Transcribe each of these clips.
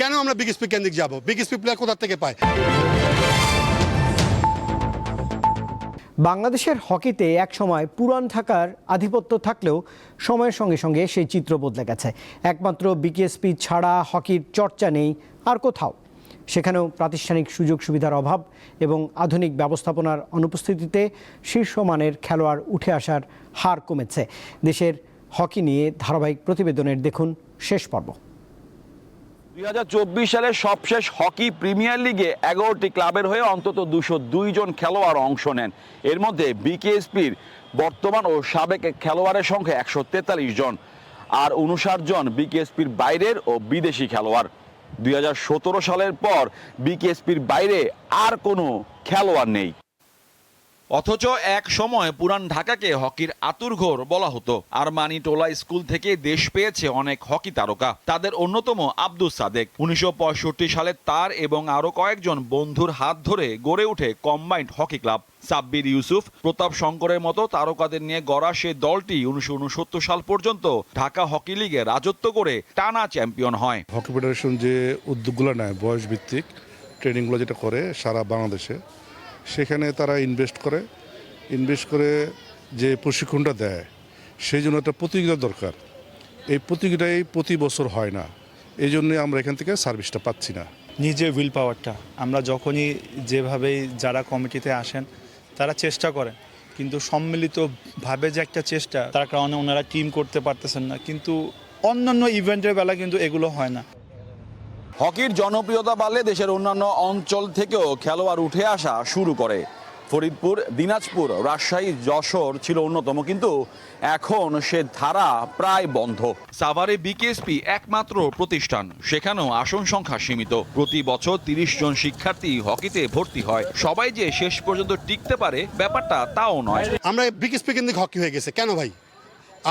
কেন আমরা big speed কেন্দ্রিক যাব? বিগ স্পিড প্লেয়ার কোথা থেকে পায়? বাংলাদেশের হকিতে একসময় পুরান ঢাকার আধিপত্য থাকলেও সময়ের সঙ্গে সঙ্গে সেই চিত্র বদলে গেছে। একমাত্র বিকেএসপি ছাড়া হকির চর্চা নেই আর কোথাও। সেখানেও প্রাতিষ্ঠানিক সুযোগ সুবিধার অভাব এবং আধুনিক ব্যবস্থাপনার অনুপস্থিতিতে শীর্ষমানের খেলোয়াড় উঠে আসার হার কমেছে। দেশের হকি নিয়ে ধারাবাহিক প্রতিবেদনের দেখুন শেষ পর্ব। 2024 সালের সবশেষ হকি প্রিমিয়ার লিগে 11টি ক্লাবের হয়ে অন্তত 202 জন খেলোয়াড় অংশ নেন। এর মধ্যে বিকেএসপির বর্তমান ও সাবেক খেলোয়াড়ের সংখ্যা 143 জন, আর 59 জন বিকেএসপির বাইরের ও বিদেশি খেলোয়াড়। 2017 সালের পর বিকেএসপির বাইরে আর কোনো খেলোয়াড় নেই। অথচ এক সময় পুরান ঢাকাকে হকির আতুরঘর বলা হতো। আরমানি টোলা স্কুল থেকে দেশ পেয়েছে অনেক হকি তারকা। তাদের অন্যতম আব্দুস সাদেক। 1965 সালে তার এবং আরো কয়েকজন বন্ধুর হাত ধরে গড়ে ওঠে combined hockey club. Sabbir Yusuf, Pratap শঙ্করের মতো তারকাদের নিয়ে গড়া সেই দলটি 1969 সাল পর্যন্ত ঢাকা হকি লিগে রাজত্ব করে টানা চ্যাম্পিয়ন হয়। হকি ফেডারেশন যে উদ্যোগগুলো নেয় বয়স ভিত্তিক ট্রেনিংগুলো যেটা করে সারা বাংলাদেশে, সেখানে তারা ইনভেস্ট করে যে প্রশিক্ষণটা দেয়, সেই জন্য একটা প্রতিযোগিতা দরকার। এই প্রতিযোগিতাই প্রতি বছর হয় না, এই জন্যে আমরা এখান থেকে সার্ভিসটা পাচ্ছি না। নিজের উইল পাওয়ারটা আমরা যখনই যেভাবেই যারা কমিটিতে আসেন তারা চেষ্টা করেন, কিন্তু সম্মিলিতভাবে যে একটা চেষ্টা, তার কারণে ওনারা টিম করতে পারতেছেন না। কিন্তু অন্যান্য ইভেন্টের বেলা কিন্তু এগুলো হয় না। হকির জনপ্রিয়তা বাড়লে দেশের অন্যান্য অঞ্চল থেকেও খেলোয়াড় উঠে আসা শুরু করে। ফরিদপুর, দিনাজপুর, রাজশাহী, যশোর ছিল অন্যতম, কিন্তু এখন সে ধারা প্রায় বন্ধ। সাভারে বিকেএসপি একমাত্র প্রতিষ্ঠান, সেখানেও আসন সংখ্যা সীমিত। প্রতি বছর 30 জন শিক্ষার্থী হকিতে ভর্তি হয়। সবাই যে শেষ পর্যন্ত টিকতে পারে ব্যাপারটা তাও নয়। আমরা বিগ স্পিড কেন্দ্রিক হকি হয়ে গেছে কেন ভাই?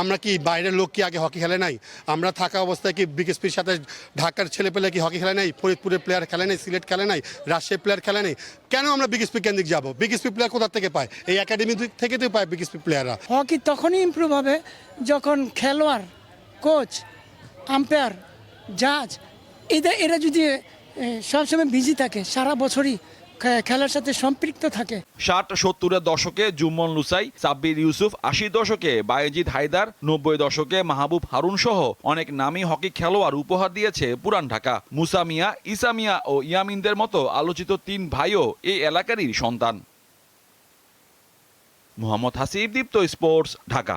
আমরা কি বাইরের লোক কি আগে হকি খেলে নাই? আমরা থাকা অবস্থায় কি বিকেএসপির সাথে ঢাকার ছেলেপেলে কি হকি খেলে নাই? ফরিদপুরের প্লেয়ার খেলে নাই, সিলেট খেলে নাই, রাজশাহী প্লেয়ার খেলে নাই? কেন আমরা বিগ স্পিড কেন্দ্রিক যাব? বিগ স্পিড প্লেয়ার কোথা থেকে পায়? এই একাডেমি থেকে তো পায় বিগ স্পিড প্লেয়াররা। হকি তখনই ইমপ্রুভ হবে যখন খেলোয়াড়, কোচ, আম্পায়ার, জাজ এরা যদি সবসময় বিজি থাকে, সারা বছরই খেলার সাথে সম্পৃক্ত থাকে। 60-70-এর দশকে জুম্মন লুসাই, সাব্বির ইউসুফ, 80 দশকে বায়েজিদ হায়দার, 90 দশকে মাহবুব হারুন সহ অনেক নামী হকি খেলোয়াড় উপহার দিয়েছে পুরান ঢাকা। মুসা মিয়া, ইসা মিয়া ও ইয়ামিনদের মতো আলোচিত 3 ভাইও এই এলাকারই সন্তান। মোহাম্মদ হাসিব, দীপ্ত স্পোর্টস, ঢাকা।